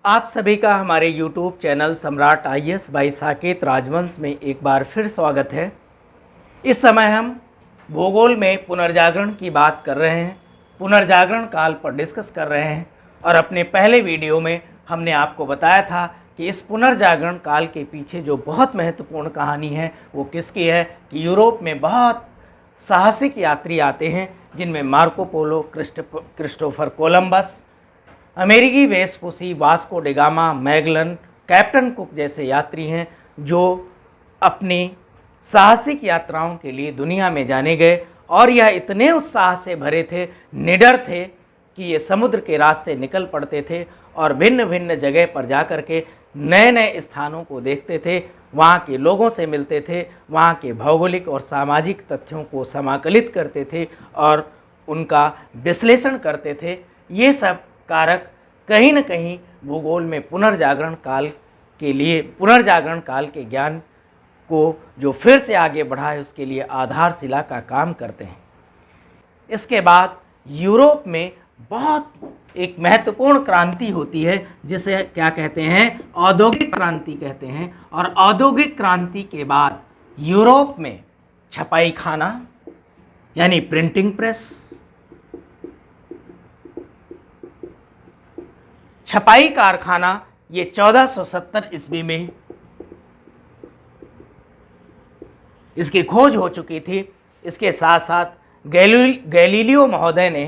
आप सभी का हमारे YouTube चैनल सम्राट IAS बाई साकेत राजवंश में एक बार फिर स्वागत है। इस समय हम भूगोल में पुनर्जागरण की बात कर रहे हैं, पुनर्जागरण काल पर डिस्कस कर रहे हैं। और अपने पहले वीडियो में हमने आपको बताया था कि इस पुनर्जागरण काल के पीछे जो बहुत महत्वपूर्ण कहानी है वो किसकी है कि यूरोप में बहुत साहसिक यात्री आते हैं, जिनमें मार्को पोलो, क्रिस्टोफर कोलंबस, अमेरिकी Vespucci, Vasco da Gama, Magellan, captain cook जैसे यात्री हैं जो अपनी साहसिक यात्राओं के लिए दुनिया में जाने गए। और यह इतने उत्साह से भरे थे, निडर थे कि ये समुद्र के रास्ते निकल पड़ते थे और भिन्न भिन्न जगह पर जाकर के नए नए स्थानों को देखते थे, वहाँ के लोगों से मिलते थे, वहाँ के भौगोलिक और सामाजिक तथ्यों को समाकलित करते थे और उनका विश्लेषण करते थे। ये सब कारक कहीं न कहीं भूगोल में पुनर्जागरण काल के ज्ञान को जो फिर से आगे बढ़ा है उसके लिए आधारशिला का काम करते हैं। इसके बाद यूरोप में बहुत एक महत्वपूर्ण क्रांति होती है जिसे क्या कहते हैं, औद्योगिक क्रांति कहते हैं। और औद्योगिक क्रांति के बाद यूरोप में छपाई खाना यानी प्रिंटिंग प्रेस, छपाई कारखाना, ये 1470 ईस्वी में इसकी खोज हो चुकी थी। इसके साथ साथ गैलीलियो महोदय ने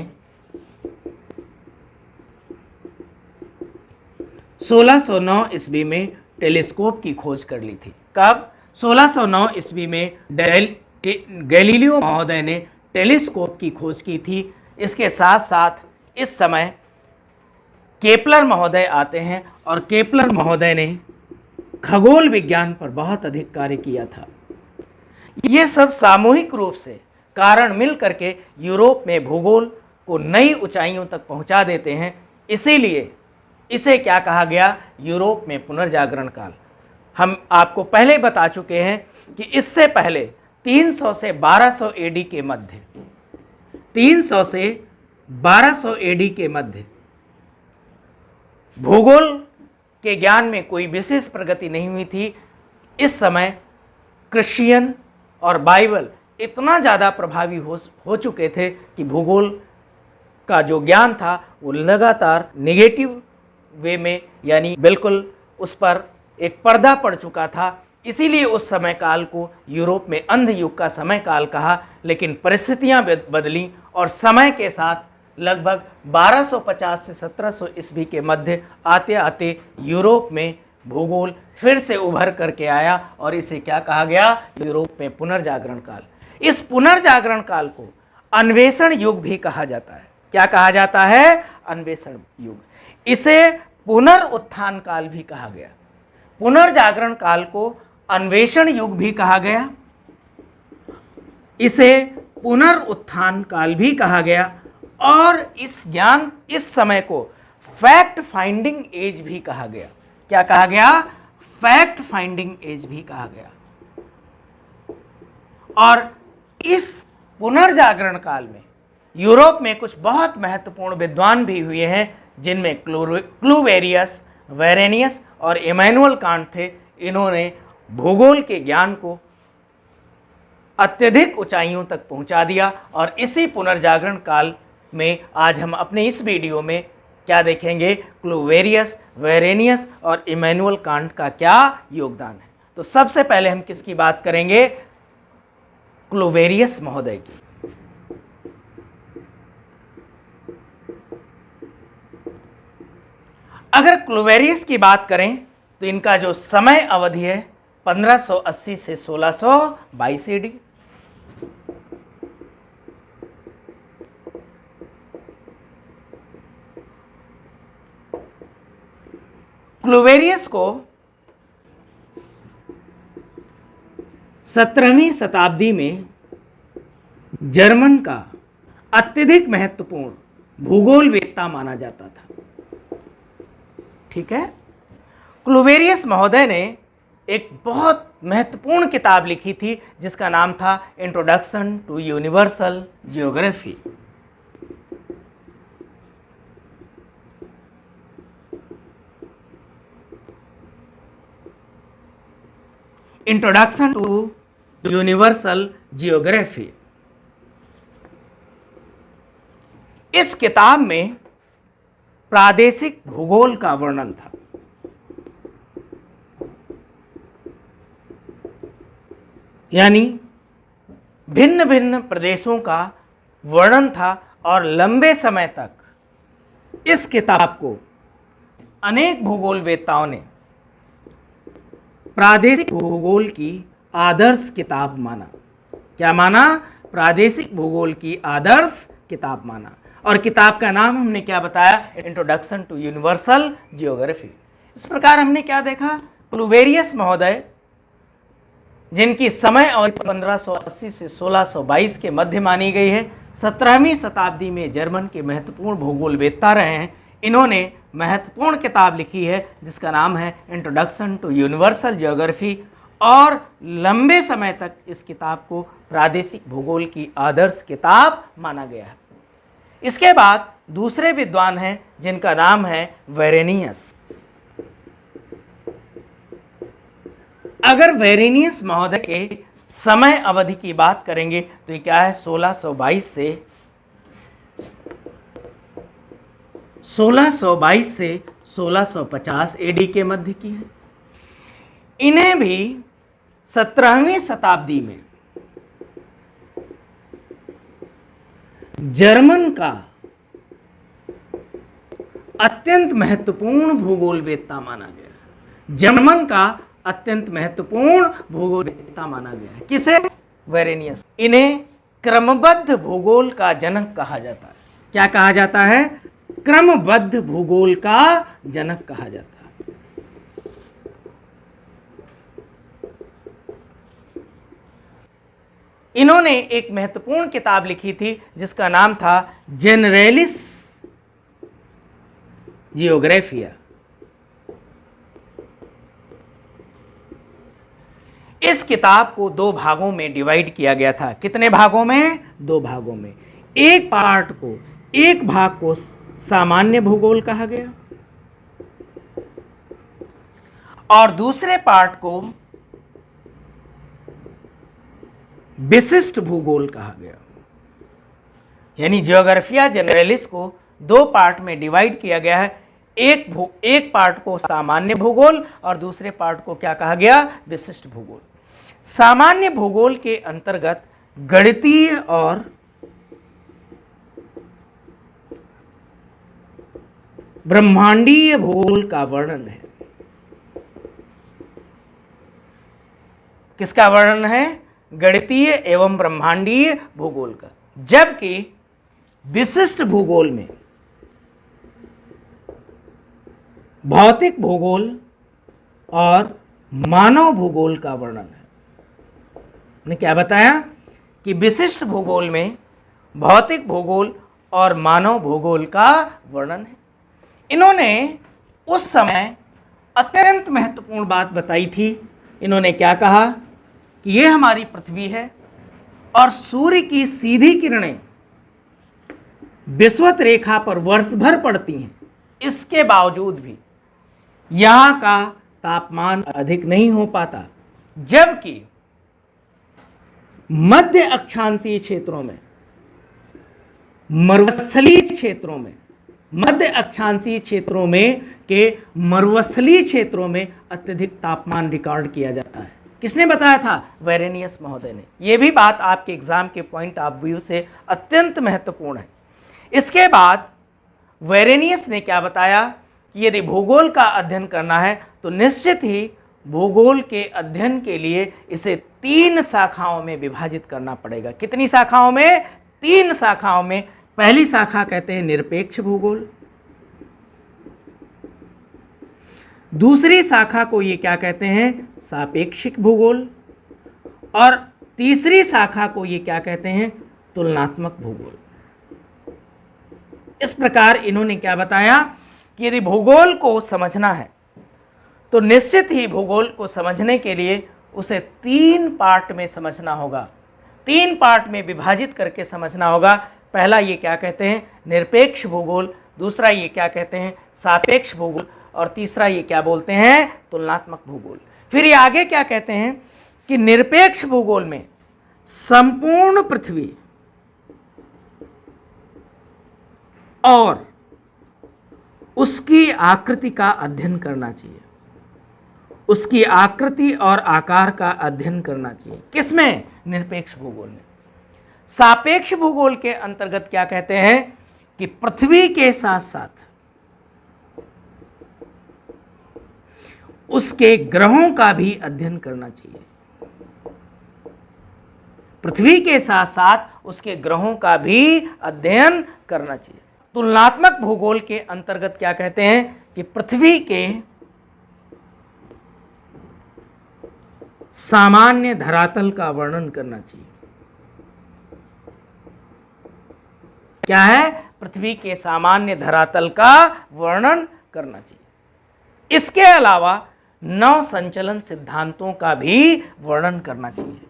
1609 ईस्वी में टेलीस्कोप की खोज कर ली थी। कब? 1609 ईस्वी में गैलीलियो महोदय ने टेलीस्कोप की खोज की थी। इसके साथ साथ इस समय केपलर महोदय आते हैं और केपलर महोदय ने खगोल विज्ञान पर बहुत अधिक कार्य किया था। ये सब सामूहिक रूप से कारण मिल करके यूरोप में भूगोल को नई ऊंचाइयों तक पहुंचा देते हैं। इसीलिए इसे क्या कहा गया, यूरोप में पुनर्जागरण काल। हम आपको पहले बता चुके हैं कि इससे पहले 300 से 1200 एडी के मध्य 300 से 1200 एडी के मध्य भूगोल के ज्ञान में कोई विशेष प्रगति नहीं हुई थी। इस समय क्रिश्चियन और बाइबल इतना ज़्यादा प्रभावी हो चुके थे कि भूगोल का जो ज्ञान था वो लगातार नेगेटिव वे में, यानी बिल्कुल उस पर एक पर्दा पड़ चुका था। इसीलिए उस समय काल को यूरोप में अंध युग का समय काल कहा। लेकिन परिस्थितियां बदली और समय के साथ लगभग 1250 से 1700 ईस्वी के मध्य आते आते यूरोप में भूगोल फिर से उभर करके आया और इसे क्या कहा गया, यूरोप में पुनर्जागरण काल। इस पुनर्जागरण काल को अन्वेषण युग भी कहा जाता है। क्या कहा जाता है? अन्वेषण युग। इसे पुनरुत्थान काल भी कहा गया। पुनर्जागरण काल को अन्वेषण युग भी कहा गया, इसे पुनरुत्थान काल भी कहा गया और इस समय को फैक्ट फाइंडिंग एज भी कहा गया। क्या कहा गया? फैक्ट फाइंडिंग एज भी कहा गया। और इस पुनर्जागरण काल में यूरोप में कुछ बहुत महत्वपूर्ण विद्वान भी हुए हैं, जिनमें क्लूवेरियस, वेरेनियस और इमैनुअल कांट थे। इन्होंने भूगोल के ज्ञान को अत्यधिक ऊंचाइयों तक पहुंचा दिया। और इसी पुनर्जागरण काल में आज हम अपने इस वीडियो में क्या देखेंगे, क्लूवेरियस, वेरेनियस और इमैनुअल कांट का क्या योगदान है। तो सबसे पहले हम किसकी बात करेंगे? क्लूवेरियस महोदय की। अगर क्लूवेरियस की बात करें तो इनका जो समय अवधि है 1580 से 1622 एडी। क्लूवेरियस को 17वीं शताब्दी में जर्मन का अत्यधिक महत्वपूर्ण भूगोलवेत्ता माना जाता था। ठीक है। क्लूवेरियस महोदय ने एक बहुत महत्वपूर्ण किताब लिखी थी जिसका नाम था introduction to universal geography. Introduction to universal geography. इस किताब में प्रादेशिक भूगोल का वर्णन था। यानी भिन्न भिन्न प्रदेशों का वर्णन था और लंबे समय तक इस किताब को अनेक भूगोलवेत्ताओं ने प्रादेशिक भूगोल की आदर्श किताब माना। क्या माना? प्रादेशिक भूगोल की आदर्श किताब माना। और किताब का नाम हमने क्या बताया? Introduction to universal geography. इस प्रकार हमने क्या देखा? प्लूवेरियस महोदय, जिनकी समय अवधि 1580 से 1622 के मध्य मानी गई है, 17वीं शताब्दी में जर्मन के महत्वपूर्ण भूगोलवेत्ता रहे हैं। इन्होंने महत्वपूर्ण किताब लिखी है जिसका नाम है इंट्रोडक्शन टू यूनिवर्सल जियोग्राफी, और लंबे समय तक इस किताब को प्रादेशिक भूगोल की आदर्श किताब माना गया है। इसके बाद दूसरे विद्वान हैं जिनका नाम है वेरेनियस। अगर वेरेनियस महोदय के समय अवधि की बात करेंगे तो ये क्या है? 1622 से 1650 एडी के मध्य की है। इन्हें भी 17वीं शताब्दी में जर्मन का अत्यंत महत्वपूर्ण भूगोलवेत्ता माना गया। जर्मन का अत्यंत महत्वपूर्ण भूगोलवेत्ता माना गया है। किसे? वेरेनियस। इन्हें क्रमबद्ध भूगोल का जनक कहा जाता है। क्या कहा जाता है? क्रमबद्ध भूगोल का जनक कहा जाता है। इन्होंने एक महत्वपूर्ण किताब लिखी थी जिसका नाम था जेनरेलिस जियोग्राफिया। इस किताब को 2 भागों में डिवाइड किया गया था। कितने भागों में? 2 भागों में। एक भाग को सामान्य भूगोल कहा गया और दूसरे पार्ट को विशिष्ट भूगोल कहा गया। यानी जियोग्राफिया जनरलिस को 2 पार्ट में डिवाइड किया गया है। एक पार्ट को सामान्य भूगोल और दूसरे पार्ट को क्या कहा गया? विशिष्ट भूगोल। सामान्य भूगोल के अंतर्गत गणितीय और ब्रह्मांडीय भूगोल का वर्णन है। किसका वर्णन है? गणितीय एवं ब्रह्मांडीय भूगोल का। जबकि विशिष्ट भूगोल में भौतिक भूगोल और मानव भूगोल का वर्णन है। मैंने क्या बताया कि विशिष्ट भूगोल में भौतिक भूगोल और मानव भूगोल का वर्णन है। इन्होंने उस समय अत्यंत महत्वपूर्ण बात बताई थी। इन्होंने क्या कहा कि ये हमारी पृथ्वी है और सूर्य की सीधी किरणें विषुवत रेखा पर वर्ष भर पड़ती हैं। इसके बावजूद भी यहाँ का तापमान अधिक नहीं हो पाता, जबकि मध्य अक्षांशीय क्षेत्रों में, मरुस्थलीय क्षेत्रों में, मध्य अक्षांशीय क्षेत्रों में के मरुस्थलीय क्षेत्रों में अत्यधिक तापमान रिकॉर्ड किया जाता है। किसने बताया था? वेरेनियस महोदय ने। यह भी बात आपके एग्जाम के पॉइंट ऑफ व्यू से अत्यंत महत्वपूर्ण है। इसके बाद वेरेनियस ने क्या बताया कि यदि भूगोल का अध्ययन करना है तो निश्चित ही भूगोल के अध्ययन के लिए इसे 3 शाखाओं में विभाजित करना पड़ेगा। कितनी शाखाओं में? 3 शाखाओं में। पहली शाखा कहते हैं निरपेक्ष भूगोल, दूसरी शाखा को ये क्या कहते हैं? सापेक्षिक भूगोल, और तीसरी शाखा को ये क्या कहते हैं? तुलनात्मक भूगोल। इस प्रकार इन्होंने क्या बताया कि यदि भूगोल को समझना है तो निश्चित ही भूगोल को समझने के लिए उसे 3 पार्ट में समझना होगा, 3 पार्ट में विभाजित करके समझना होगा। पहला ये क्या कहते हैं? निरपेक्ष भूगोल, दूसरा ये क्या कहते हैं? सापेक्ष भूगोल, और तीसरा ये क्या बोलते हैं? तुलनात्मक भूगोल। फिर ये आगे क्या कहते हैं कि निरपेक्ष भूगोल में संपूर्ण पृथ्वी और उसकी आकृति का अध्ययन करना चाहिए। उसकी आकृति और आकार का अध्ययन करना चाहिए। किसमें? निरपेक्ष भूगोल में। सापेक्ष भूगोल के अंतर्गत क्या कहते हैं कि पृथ्वी के साथ साथ उसके ग्रहों का भी अध्ययन करना चाहिए। पृथ्वी के साथ साथ उसके ग्रहों का भी अध्ययन करना चाहिए। तुलनात्मक भूगोल के अंतर्गत क्या कहते हैं कि पृथ्वी के सामान्य धरातल का वर्णन करना चाहिए। क्या है? पृथ्वी के सामान्य धरातल का वर्णन करना चाहिए। इसके अलावा नौ संचलन सिद्धांतों का भी वर्णन करना चाहिए।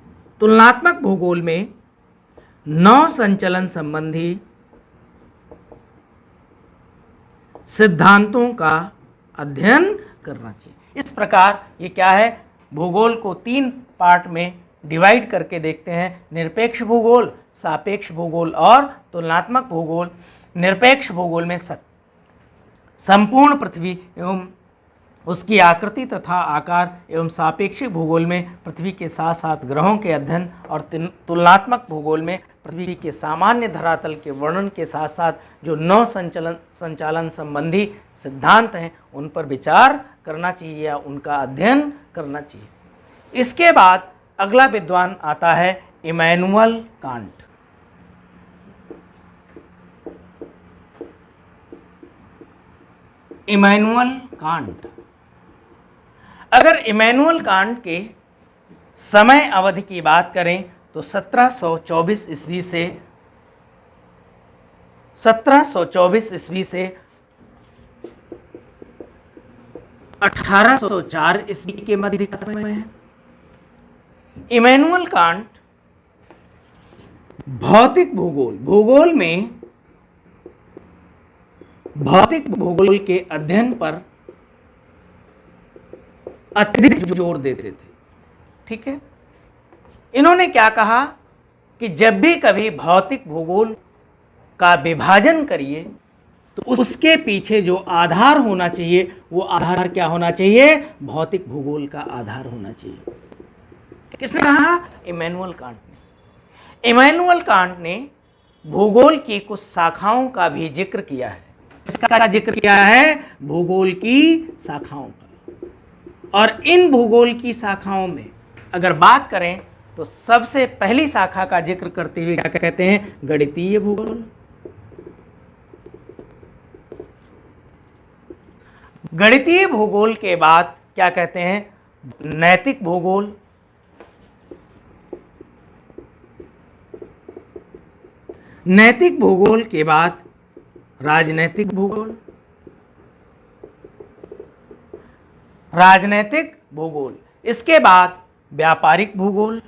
तुलनात्मक भूगोल में नौ संचलन संबंधी सिद्धांतों का अध्ययन करना चाहिए। इस प्रकार ये क्या है, भूगोल को तीन पार्ट में डिवाइड करके देखते हैं। निरपेक्ष भूगोल, सापेक्ष भूगोल और तुलनात्मक भूगोल। निरपेक्ष भूगोल में संपूर्ण पृथ्वी एवं उसकी आकृति तथा आकार एवं सापेक्षिक भूगोल में पृथ्वी के साथ साथ ग्रहों के अध्ययन और तुलनात्मक भूगोल में पृथ्वी के सामान्य धरातल के वर्णन के साथ साथ जो नौ संचालन संबंधी सिद्धांत हैं उन पर विचार करना चाहिए या उनका अध्ययन करना चाहिए। इसके बाद अगला विद्वान आता है इमैनुअल कांट। इमैनुअल कांट, अगर इमैनुअल कांट के समय अवधि की बात करें तो 1724 ईस्वी से 1804 ईस्वी के मध्य का समय है। इमैनुअल कांट भौतिक भूगोल में भौतिक भूगोल के अध्ययन पर अत्यधिक जोर देते थे। ठीक है, इन्होंने क्या कहा कि जब भी कभी भौतिक भूगोल का विभाजन करिए तो उसके पीछे जो आधार होना चाहिए वो आधार क्या होना चाहिए? भौतिक भूगोल का आधार होना चाहिए। किसने कहा? इमैनुअल कांट ने। इमैनुअल कांट ने भूगोल की कुछ शाखाओं का भी जिक्र किया है। इसका जिक्र किया है भूगोल की शाखाओं का। और इन भूगोल की शाखाओं में अगर बात करें तो सबसे पहली शाखा का जिक्र करते हुए क्या कहते हैं? गणितीय भूगोल। गणितीय भूगोल के बाद क्या कहते हैं? नैतिक भूगोल। नैतिक भूगोल के बाद राजनैतिक भूगोल। राजनैतिक भूगोल, इसके बाद व्यापारिक भूगोल।